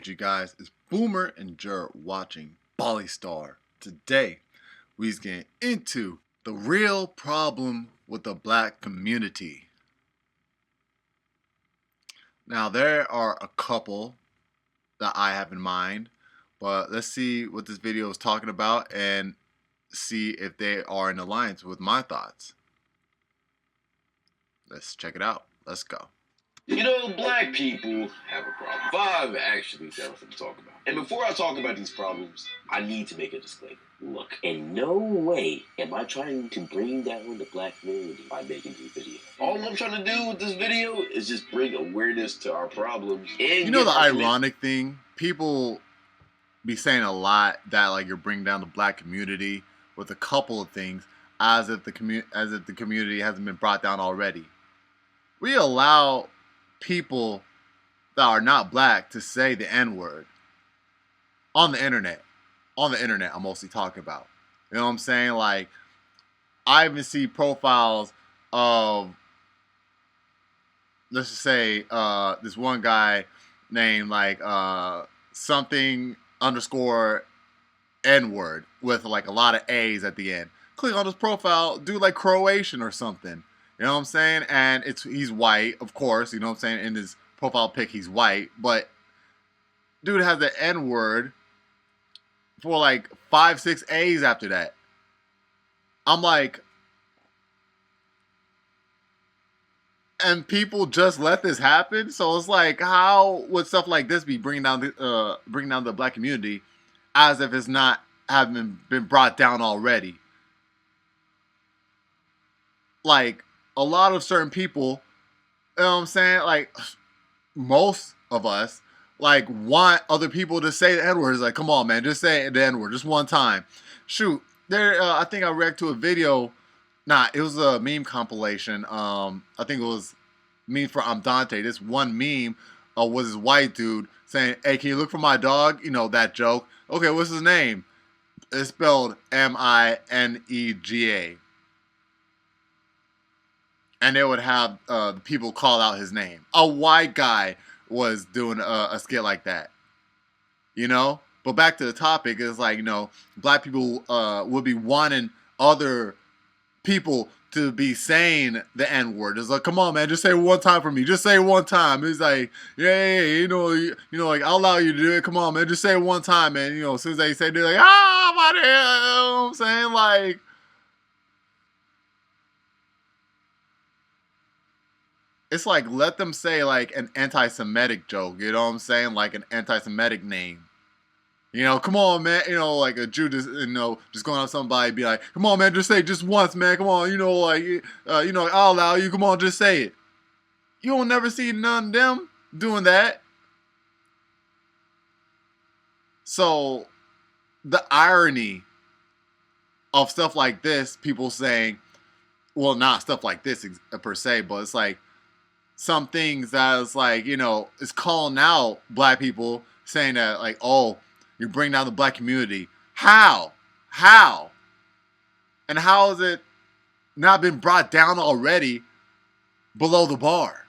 good, you guys? It's Boomer and Jer watching Bali Star. Today, we's getting into the real problem with the black community. Now, there are a couple that I have in mind, but let's see what this video is talking about and see if they are in alliance with my thoughts. Let's check it out. Let's go. You know, black people have a problem. 5 actually that I'm to talk about. And before I talk about these problems, I need to make a disclaimer. Look, in no way am I trying to bring down the black community by making this video. All I'm trying to do with this video is just bring awareness to our problems. And you know the ironic thing? People be saying a lot that like you're bringing down the black community with a couple of things as if the community hasn't been brought down already. We allow people that are not black to say the N-word on the internet. On the internet, I'm mostly talking about. You know what I'm saying? Like, I even see profiles of, let's just say, this one guy named like something underscore N-word with like a lot of A's at the end. Click on his profile, do like Croatian or something. You know what I'm saying? And he's white, of course. You know what I'm saying? In his profile pic, he's white. But dude has the N-word for like 5, 6 A's after that. I'm like, and people just let this happen. So it's like, how would stuff like this be bringing down the black community, as if it's not having been brought down already? Like, a lot of certain people, you know what I'm saying? Like, most of us, like, want other people to say the N-word. It's like, come on, man, just say the N-word just one time. Shoot, I think I reacted to a video. Nah, it was a meme compilation. I think it was meme for I'm Dante. This one meme was this white dude saying, hey, can you look for my dog? You know, that joke. Okay, what's his name? It's spelled M-I-N-E-G-A. And they would have people call out his name. A white guy was doing a skit like that, you know. But back to the topic, is like, you know, black people would be wanting other people to be saying the N-word. It's like, come on, man, just say it one time for me. Just say it one time. It's like, yeah, you know, like, I'll allow you to do it. Come on, man, just say it one time, man. You know, as soon as they say, they're like, ah, my dear. You know what I'm saying? Like, it's like, let them say like an anti-Semitic joke, you know what I'm saying? Like an anti-Semitic name. You know, come on, man. You know, like a Jew just, you know, just going on somebody, be like, come on, man, just say it just once, man. Come on, you know, like, you know, I'll allow you. Come on, just say it. You will never see none of them doing that. So, the irony of stuff like this, people saying, well, not stuff like this per se, but it's like, some things that is like, you know, it's calling out black people, saying that like, oh, you bring down the black community. How? And how has it not been brought down already below the bar?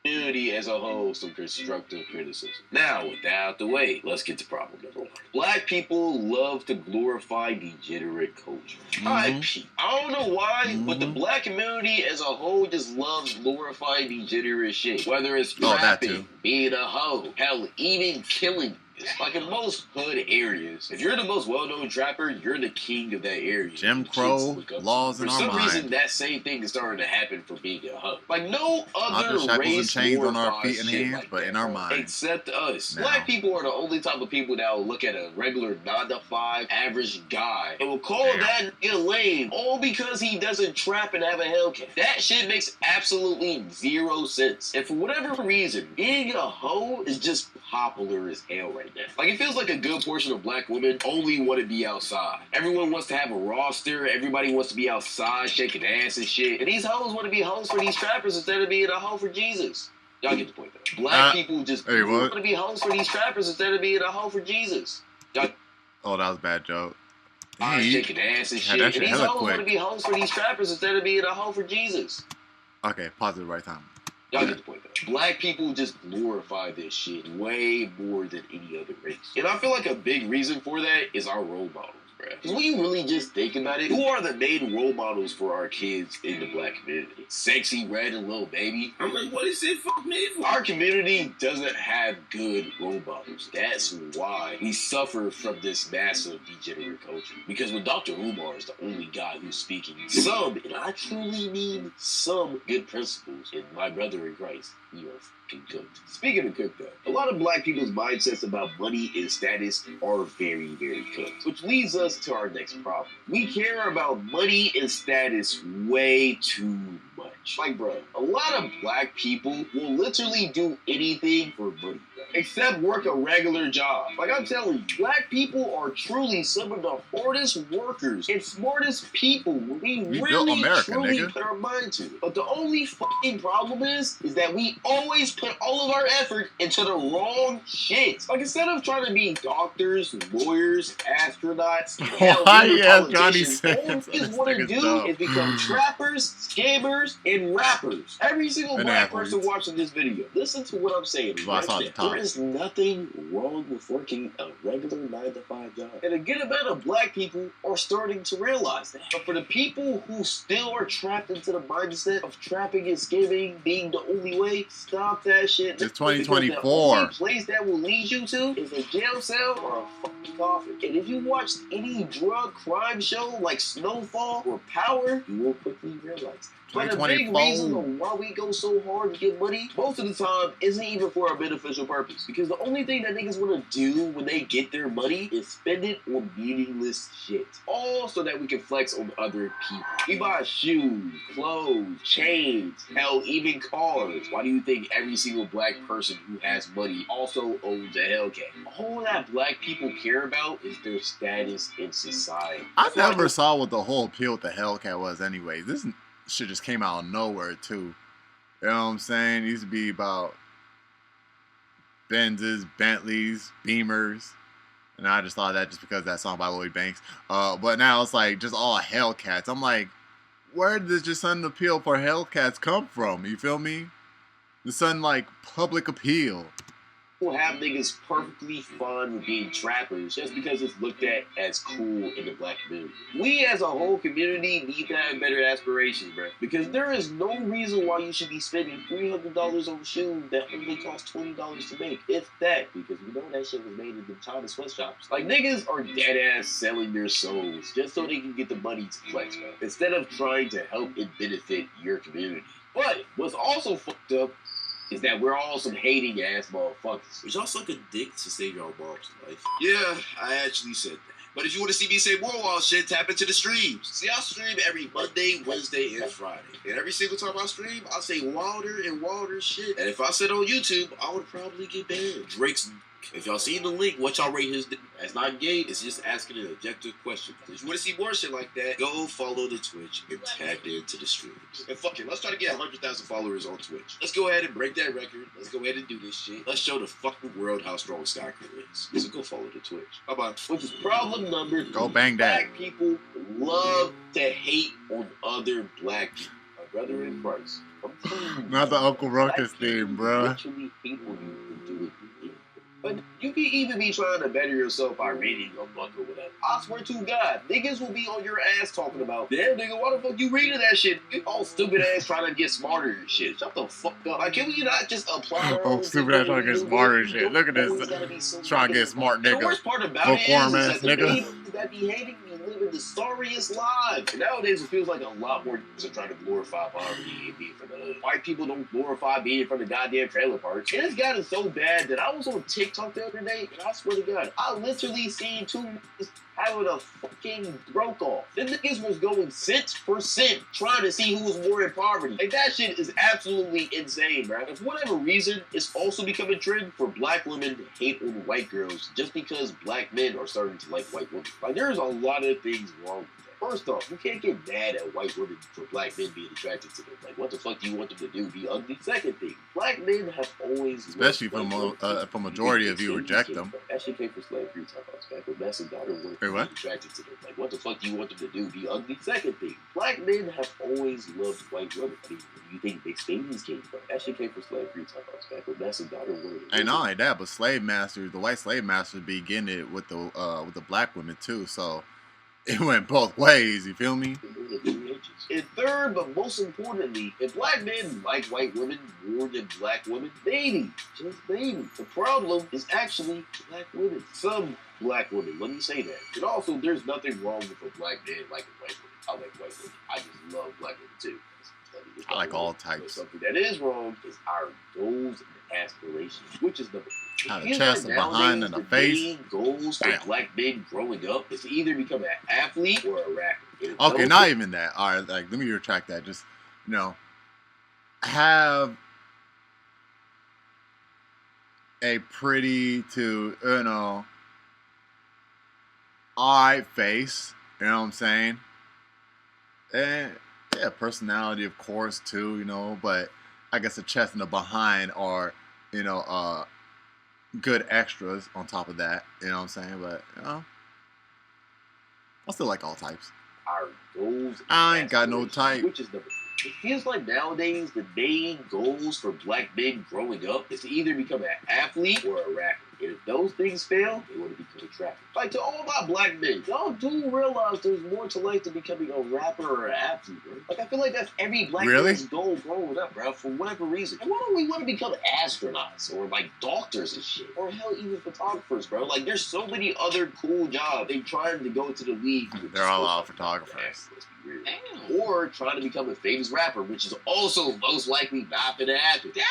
Community as a whole, some constructive criticism. Now, with that out the way, let's get to problem number 1. Black people love to glorify degenerate culture. I don't know why, but the black community as a whole just loves glorifying degenerate shit. Whether it's rapping, being a hoe, hell, even killing. Like in most hood areas, if you're the most well-known trapper, you're the king of that area. Jim Crow laws in our mind. For some reason, that same thing is starting to happen for being a hoe. Like no other Not shackles race and chains on our feet and hands, like but in our mind. Except us. No. Black people are the only type of people that will look at a regular 9-to-5 average guy and will call that nigga lame, all because he doesn't trap and have a Hellcat. That shit makes absolutely 0 sense. And for whatever reason, being a hoe is just popular as hell right now. Like, it feels like a good portion of black women only want to be outside. Everyone wants to have a roster. Everybody wants to be outside shaking ass and shit. And these hoes want to be hoes for these trappers instead of being a hoe for Jesus. Y'all get the point, though. Black people just want to be hoes for these trappers instead of being a hoe for Jesus. Oh, that was a bad joke. Shaking ass and shit. And these hoes want to be hoes for these trappers instead of being a hoe for Jesus. Okay, pause it right time. Y'all get the point though. Black people just glorify this shit way more than any other race. And I feel like a big reason for that is our role models. Because when you really just think about it, who are the main role models for our kids in the black community? Sexy Red and Lil Baby. I'm like, what is it fuck me for? Our community doesn't have good role models. That's why we suffer from this massive degenerate culture. Because when Dr. Umar is the only guy who's speaking some, and I truly mean some, good principles in my brother in Christ, we are fucking cooked. Speaking of cooked though, a lot of black people's mindsets about money and status are very, very cooked. Which leads us to our next problem. We care about money and status way too much. Like, bro, a lot of black people will literally do anything for money, bro. Except work a regular job. Like, I'm telling you, black people are truly some of the hardest workers and smartest people we really America, truly nigga. put our mind to. But the only fucking problem is that we always put all of our effort into the wrong shit. Like, instead of trying to be doctors, lawyers, astronauts, hell, Why even you ask Johnny politicians, all Sins? we just This want to nigga's do dumb. is become trappers, scammers, and rappers. Every single And black athletes. person watching this video, listen to what I'm saying. Well, I saw right the now. top. There is nothing wrong with working a regular 9-to-5 job. And a good amount of black people are starting to realize that. But for the people who still are trapped into the mindset of trapping and scamming being the only way, stop that shit. It's Because 2024. the only place that will lead you to is a jail cell or a fucking coffin. And if you watched any drug crime show like Snowfall or Power, you will quickly realize that. But a big 2024. reason of why we go so hard to get money, most of the time, isn't even for a beneficial purpose. Because the only thing that niggas want to do when they get their money is spend it on meaningless shit. All so that we can flex on other people. We buy shoes, clothes, chains, hell, even cars. Why do you think every single black person who has money also owns a Hellcat? All that black people care about is their status in society. I never saw what the whole appeal with the Hellcat was anyways. This shit just came out of nowhere too. You know what I'm saying? It used to be about Benzes, Bentleys, Beamers. And I just thought that just because of that song by Lloyd Banks. But now it's like just all Hellcats. I'm like, where did this sudden appeal for Hellcats come from? You feel me? The sudden like public appeal. People have niggas perfectly fine with being trappers just because it's looked at as cool in the black community. We as a whole community need to have better aspirations, bro. Because there is no reason why you should be spending $300 on shoes that only cost $20 to make. If that, because we know that shit was made in the China sweatshops. Like, niggas are dead ass selling their souls just so they can get the money to flex, bro. Instead of trying to help and benefit your community. But what's also fucked up is that we're all some hating ass motherfuckers. Would y'all suck a dick to save y'all mom's life? Yeah, I actually said that. But if you want to see me say more wild shit, tap into the streams. See, I stream every Monday, Wednesday, and Friday. And every single time I stream, I say wilder and wilder shit. And if I said on YouTube, I would probably get banned. Drake's. If y'all seen the link, what y'all rate his dick? That's not gay, it's just asking an objective question. If you want to see more shit like that, go follow the Twitch and tap into the streams. And fuck it, let's try to get 100,000 followers on Twitch. Let's go ahead and break that record. Let's go ahead and do this shit. Let's show the fucking world how strong Skycrew is. So go follow the Twitch. Bye-bye. Which is problem number 3. Go bang that. Black people love to hate on other black people. My brother in Christ. I'm telling you, Not the Uncle black Ruckus people theme, bruh. literally hate on you and do it. But you can even be trying to better yourself by reading a book or whatever. I swear to God, niggas will be on your ass talking about, damn nigga, why the fuck you reading that shit? You all stupid ass trying to get smarter and shit. Shut the fuck up. Like, can we not just apply our own Stupid ass trying to get smarter and shit. Look at this. Trying to get smart The nigga. worst part about it Bookworm is ass that the nigga. people that be hating me living the sorriest lives. And nowadays it feels like a lot more niggas are trying to glorify poverty and being from the hood. White people don't glorify being from the goddamn trailer park. And it's gotten so bad that I was on TikTok the other day, and I swear to God, I literally seen 2 niggas having a fucking broke off. The niggas was going cent for cent trying to see who was more in poverty. Like, that shit is absolutely insane, bro. And for whatever reason, it's also becoming a trend for black women to hate on white girls just because black men are starting to like white women. Like, there's a lot of things wrong with that. First off, you can't get mad at white women for black men being attracted to them. Like, what the fuck do you want them to do? Be ugly? Second thing, black men have always especially if a majority of you reject them. That shit came from slavery time. Back when massive daughter would be attracted to them. Like, what the fuck do you want them to do? Be ugly? Second thing, black men have always loved white women. I mean, where do you think mixed babies came from? That shit came from slavery time. Back when massive daughter would. And not only that, but slave masters, the white slave masters, be getting it with the black women too. So it went both ways. You feel me? And third, but most importantly, if black men like white women more than black women, maybe, just maybe. The problem is actually black women. Some black women, let me say that. And also, there's nothing wrong with a black man liking white women. I like white women. I just love black women too. I like all types. But something that is wrong is our goals and aspirations, which is the chest, the behind, and the face. Goals for black men growing up is to either become an athlete or a rapper. Okay, not even that. All right, like let me retract that. Just have a pretty to alright face. You know what I'm saying? And yeah, personality of course too. But I guess the chest and the behind are good extras on top of that. You know what I'm saying? But I still like all types. Our goals. I ain't got no type. Which is it feels like nowadays the main goals for black men growing up is to either become an athlete or a rapper. And if those things fail, they want to become a rapper. Like, to all my black men, y'all do realize there's more to life than becoming a rapper or an athlete, bro. Like, I feel like that's every black man's goal growing up, bro, for whatever reason. And why don't we want to become astronauts or, like, doctors and shit? Or, hell, even photographers, bro. Like, there's so many other cool jobs. They trying to go to the league. They're all photographers. Damn. Or trying to become a famous rapper, which is also most likely not gonna happen. Damn!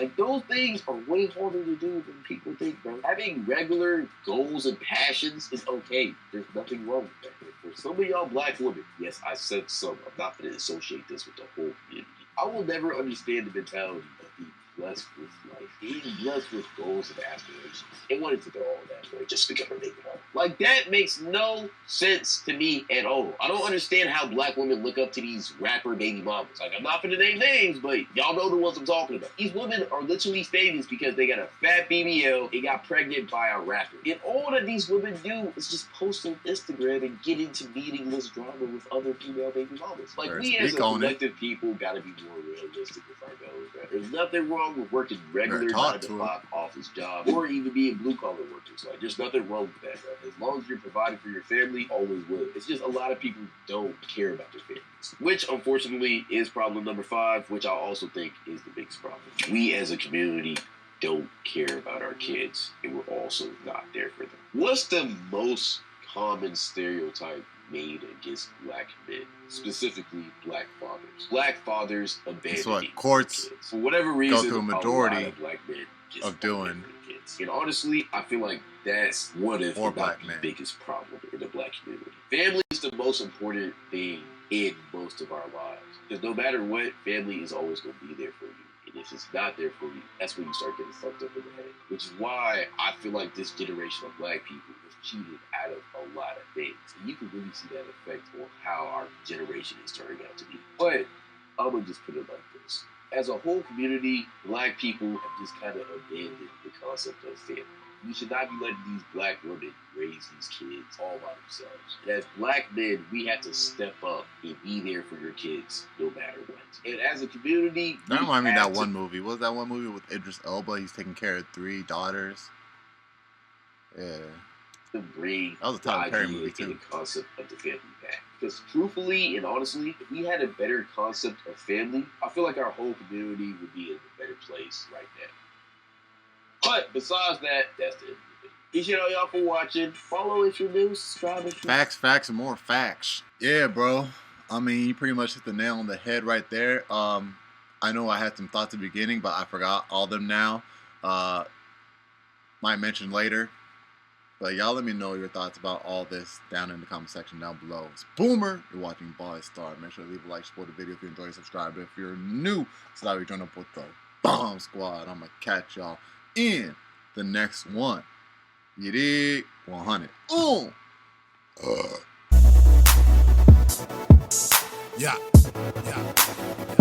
Like, those things are way harder to do than people think, bro. Having regular goals and passions is okay. There's nothing wrong with that. For some of y'all black women, yes, I said some. I'm not gonna associate this with the whole community. I will never understand the mentality of being blessed with life, being blessed with goals and aspirations, and wanting to go all that way just because they go. Like, that makes no sense to me at all. I don't understand how black women look up to these rapper baby mamas. Like, I'm not gonna name names, but y'all know the ones I'm talking about. These women are literally famous because they got a fat BBL, they got pregnant by a rapper. And all that these women do is just post on Instagram and get into meaningless drama with other female baby mamas. Like, we as a collective people gotta be more realistic with our goals, bro. There's nothing wrong with working regular 9-to-5 office jobs or even being blue-collar workers. Like, there's nothing wrong with that, bro. As long as you're providing for your family, always will. It's just a lot of people don't care about their families, which unfortunately is problem number 5, which I also think is the biggest problem. We as a community don't care about our kids, and we're also not there for them. What's the most common stereotype made against black men, specifically black fathers? Black fathers abandoning what courts kids. For whatever reason, go through a majority of black men of doing. Kids. And honestly, I feel like that's one of the biggest problems in the black community. Family is the most important thing in most of our lives. Because no matter what, family is always going to be there for you. And if it's not there for you, that's when you start getting fucked up in the head. Which is why I feel like this generation of black people is cheated out of a lot of things. And you can really see that effect on how our generation is turning out to be. But I'm going to just put it like this. As a whole community, black people have just kind of abandoned the concept of family. We should not be letting these black women raise these kids all by themselves. And as black men, we have to step up and be there for your kids no matter what. And as a community, that reminds me of that one movie. What was that one movie with Idris Elba? He's taking care of 3 daughters. Yeah. Bring that was a Tyler Perry movie too. The concept of the family back. Because truthfully and honestly, if we had a better concept of family, I feel like our whole community would be in a better place right now. But besides that, that's the end of the video. Appreciate all y'all for watching. Follow if you're new, subscribe if you're Facts, and more facts. Yeah, bro. I mean, you pretty much hit the nail on the head right there. I know I had some thoughts at the beginning, but I forgot all of them now. Might mention later. But y'all let me know your thoughts about all this down in the comment section down below. It's Boomer. You're watching Boy Star. Make sure to leave a like, support the video if you enjoy, subscribe. If you're new, so that we join up with the Bomb Squad. I'm going to catch y'all in the next one. You dig? 100. Yeah, yeah, yeah.